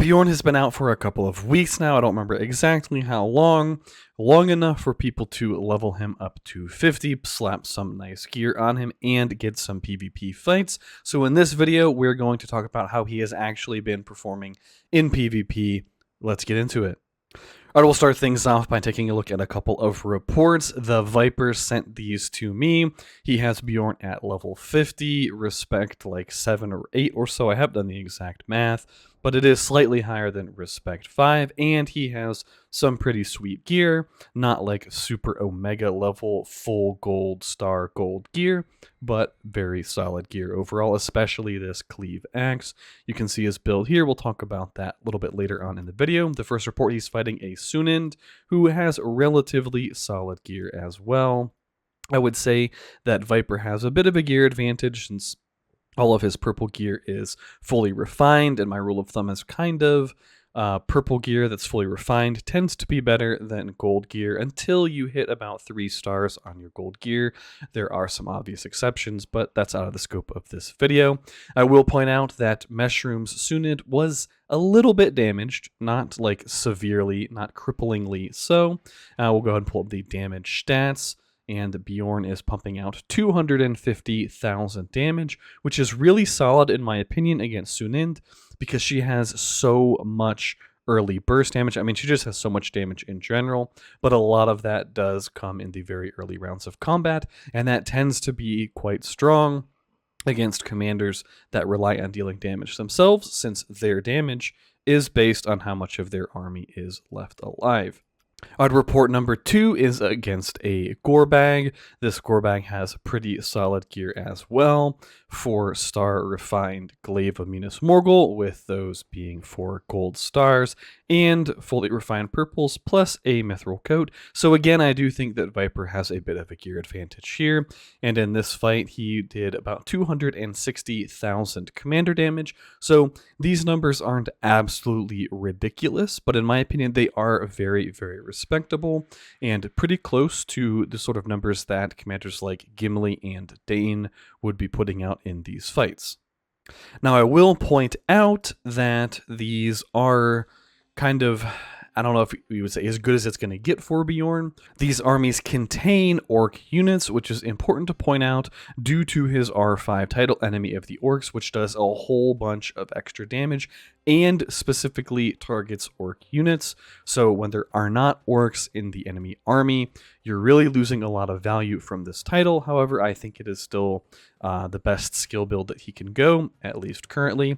Beorn has been out for a couple of weeks now. I don't remember exactly how long. Long enough for people to level him up to 50, slap some nice gear on him, and get some PvP fights. So in this video, we're going to talk about how he has actually been performing in PvP. Let's get into it. Alright, we'll start things off by taking a look at a couple of reports. TheViper sent these to me. He has Beorn at level 50, respect like 7 or 8 or so. I haven't done the exact math, but it is slightly higher than respect 5, and he has some pretty sweet gear, not like super omega level full gold star gold gear, but very solid gear overall, especially this cleave axe. You can see his build here. We'll talk about that a little bit later on in the video. The first report, he's fighting a Sunend who has relatively solid gear as well. I would say that Viper has a bit of a gear advantage since all of his purple gear is fully refined, and my rule of thumb is kind of purple gear that's fully refined tends to be better than gold gear until you hit about 3 stars on your gold gear. There are some obvious exceptions, but that's out of the scope of this video. I will point out that Mushroom's Sunid was a little bit damaged, not like severely, not cripplingly so. We'll go ahead and pull up the damage stats. And Beorn is pumping out 250,000 damage, which is really solid in my opinion against Sunend because she has so much early burst damage. I mean, she just has so much damage in general, but a lot of that does come in the very early rounds of combat, and that tends to be quite strong against commanders that rely on dealing damage themselves, since their damage is based on how much of their army is left alive. Report number 2 is against a Gorbag. This Gorbag has pretty solid gear as well. 4-star refined Glaive of Munis Morgul, with those being 4 gold stars, and fully refined purples, plus a mithril coat. So again, I do think that Viper has a bit of a gear advantage here, and in this fight, he did about 260,000 commander damage. So these numbers aren't absolutely ridiculous, but in my opinion, they are very, very respectable and pretty close to the sort of numbers that commanders like Gimli and Dane would be putting out in these fights. Now, I will point out that these are kind of, I don't know if we would say as good as it's going to get for Beorn. These armies contain orc units, which is important to point out due to his R5 title, Enemy of the Orcs, which does a whole bunch of extra damage and specifically targets orc units. So when there are not orcs in the enemy army, you're really losing a lot of value from this title. However, I think it is still the best skill build that he can go, at least currently.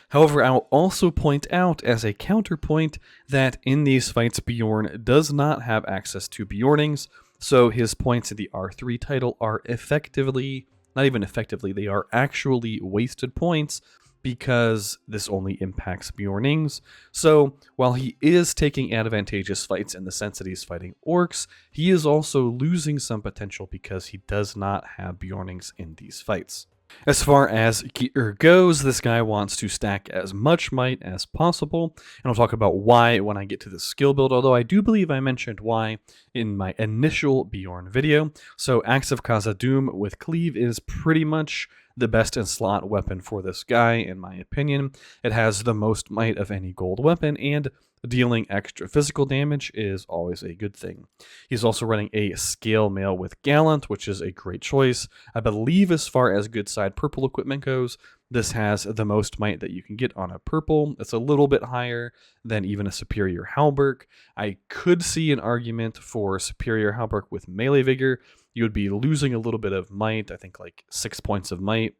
However, I'll also point out as a counterpoint that in these fights, Beorn does not have access to Beornings, so his points in the R3 title are effectively, not even effectively, they are actually wasted points, because this only impacts Beornings. So while he is taking advantageous fights in the sense that he's fighting orcs, he is also losing some potential because he does not have Beornings in these fights. As far as gear goes, this guy wants to stack as much might as possible, and I'll talk about why when I get to the skill build, although I do believe I mentioned why in my initial Beorn video. So Axe of Khazad-dûm with Cleave is pretty much the best in slot weapon for this guy, in my opinion. It has the most might of any gold weapon, and dealing extra physical damage is always a good thing. He's also running a scale mail with Gallant, which is a great choice. I believe as far as good side purple equipment goes, this has the most might that you can get on a purple. It's a little bit higher than even a superior halberd. I could see an argument for superior halberd with melee vigor. You would be losing a little bit of might, I think like 6 points of might,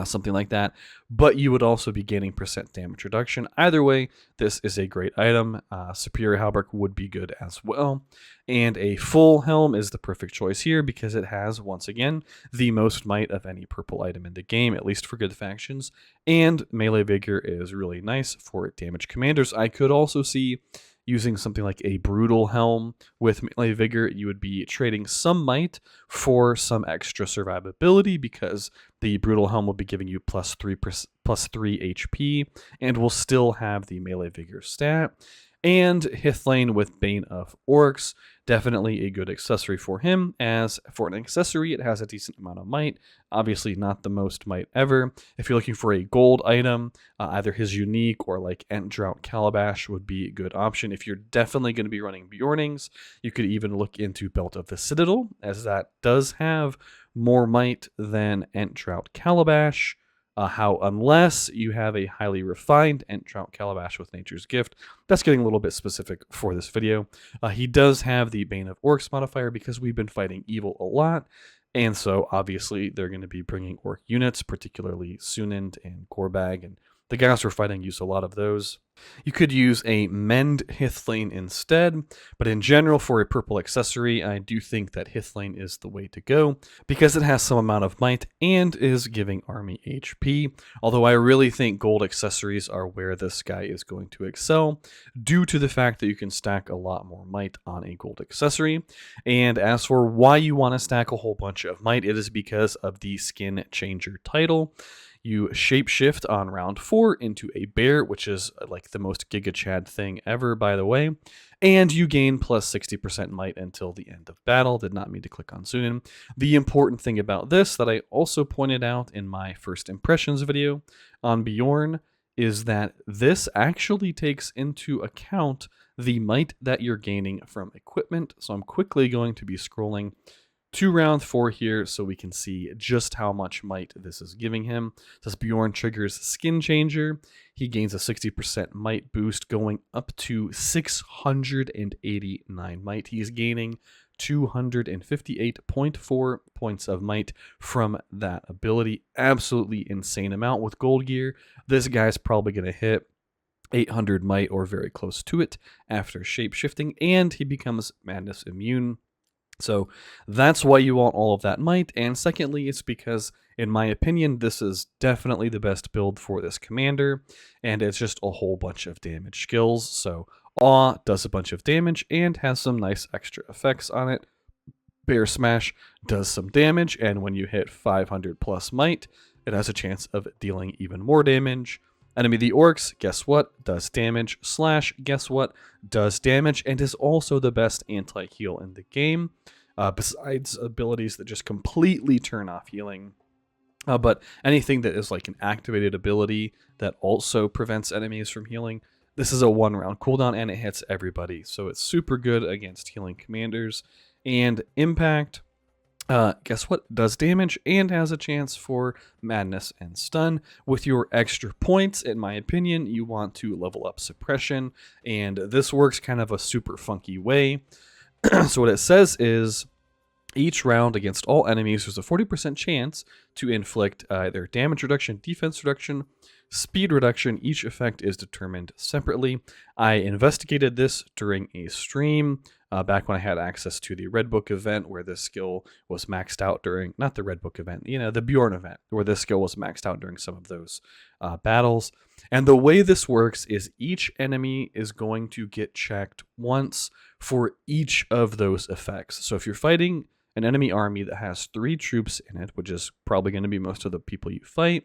something like that, but you would also be gaining percent damage reduction. Either way, this is a great item. Superior halberd would be good as well, and a full helm is the perfect choice here because it has, once again, the most might of any purple item in the game, at least for good factions, and melee vigor is really nice for damage commanders. I could also see using something like a brutal helm with melee vigor. You would be trading some might for some extra survivability because the brutal helm will be giving you plus 3 HP and will still have the melee vigor stat. And Hithlane with Bane of Orcs, definitely a good accessory for him, as for an accessory, it has a decent amount of might. Obviously, not the most might ever. If you're looking for a gold item, either his unique or like Ent Drought Calabash would be a good option. If you're definitely going to be running Beornings, you could even look into Belt of the Citadel, as that does have more might than Ent Drought Calabash. Unless you have a highly refined Ent Drought Calabash with Nature's Gift. That's getting a little bit specific for this video. He does have the Bane of Orcs modifier because we've been fighting evil a lot. And so obviously they're going to be bringing orc units, particularly Sunend and Gorbag, and the guys we're fighting use a lot of those. You could use a Mend Hithlane instead, but in general, for a purple accessory, I do think that Hithlane is the way to go because it has some amount of might and is giving army HP. Although I really think gold accessories are where this guy is going to excel due to the fact that you can stack a lot more might on a gold accessory. And as for why you want to stack a whole bunch of might, it is because of the Skin Changer title. You shapeshift on round 4 into a bear, which is like the most Giga Chad thing ever, by the way. And you gain plus 60% might until the end of battle. Did not mean to click on Sunan. The important thing about this that I also pointed out in my first impressions video on Beorn is that this actually takes into account the might that you're gaining from equipment. So I'm quickly going to be scrolling to round 4 here so we can see just how much might this is giving him. This Beorn triggers Skin Changer. He gains a 60% might boost going up to 689 might. He's gaining 258.4 points of might from that ability. Absolutely insane amount. With gold gear, this guy's probably going to hit 800 might or very close to it after shapeshifting, and he becomes madness immune. So that's why you want all of that might. And secondly, it's because, in my opinion, this is definitely the best build for this commander. And it's just a whole bunch of damage skills. So Awe does a bunch of damage and has some nice extra effects on it. Bear Smash does some damage. And when you hit 500 plus might, it has a chance of dealing even more damage. Enemy the Orcs, guess what? Does damage / guess what? Does damage and is also the best anti-heal in the game, besides abilities that just completely turn off healing. But anything that is like an activated ability that also prevents enemies from healing, this is a 1-round cooldown and it hits everybody. So it's super good against healing commanders. And Impact, guess what? Does damage and has a chance for madness and stun. With your extra points, in my opinion, you want to level up suppression, and this works kind of a super funky way. So what it says is, each round against all enemies, there's a 40% chance to inflict either damage reduction, defense reduction, speed reduction. Each effect is determined separately. I investigated this during a stream back when I had access to the Red Book event, where this skill was maxed out during, not the Red Book event, the Beorn event, where this skill was maxed out during some of those battles. And the way this works is each enemy is going to get checked once for each of those effects. So if you're fighting an enemy army that has 3 troops in it, which is probably going to be most of the people you fight,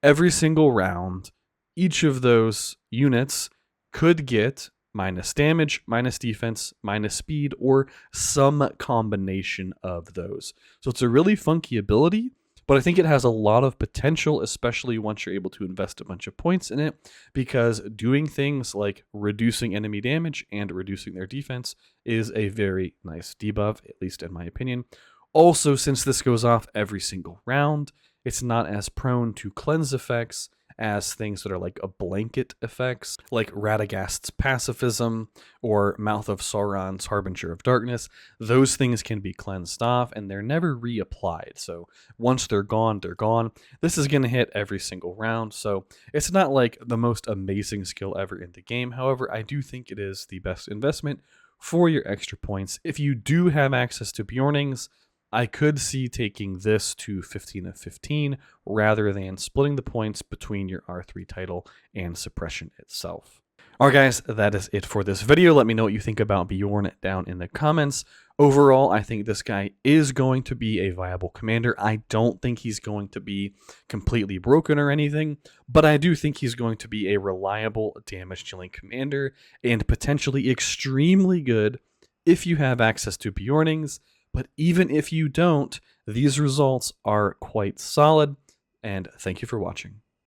every single round, each of those units could get minus damage, minus defense, minus speed, or some combination of those. So it's a really funky ability, but I think it has a lot of potential, especially once you're able to invest a bunch of points in it, because doing things like reducing enemy damage and reducing their defense is a very nice debuff, at least in my opinion. Also, since this goes off every single round, it's not as prone to cleanse effects as things that are like a blanket effects, like Radagast's Pacifism or Mouth of Sauron's Harbinger of Darkness. Those things can be cleansed off and they're never reapplied. So once they're gone, they're gone. This is going to hit every single round. So it's not like the most amazing skill ever in the game. However, I do think it is the best investment for your extra points. If you do have access to Beornings, I could see taking this to 15 of 15 rather than splitting the points between your R3 title and suppression itself. Alright guys, that is it for this video. Let me know what you think about Beorn down in the comments. Overall, I think this guy is going to be a viable commander. I don't think he's going to be completely broken or anything, but I do think he's going to be a reliable damage dealing commander and potentially extremely good if you have access to Beornings. But even if you don't, these results are quite solid, and thank you for watching.